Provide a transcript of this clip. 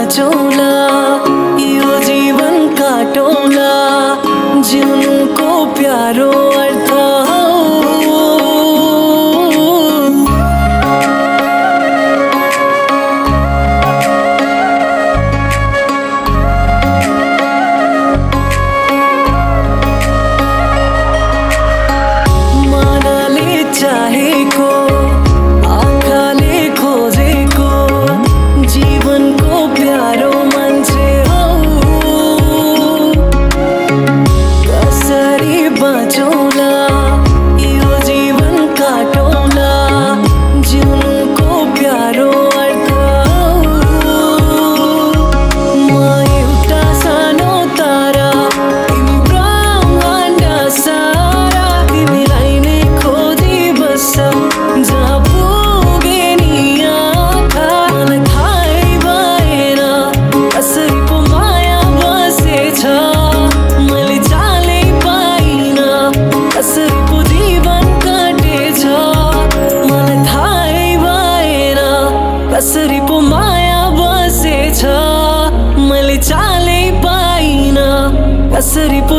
बाँचौला यो जीवन काटौला जिउनुको प्यारो अर्थ मनले चाहेको आँखाले खोजेको जीवनको प्यारो मान्छे हो कसरी बाँचौला यो जीवन काटौला जिउनुको प्यारो अर्थ म एउटा सानो तारा तिमी ब्रह्माण्ड सारा तिमीलाई नै खोजी बस्छौ जहाँ पुगे नि आँखा मलाई थाहै भएन कसरी पो माया बसेछ मैले चालै पाइनँ कसरी पो जीवन काटेछ मलाई थाहै भएन कसरी पो माया बसेछ मैले चालै पाइनँ कसरी पो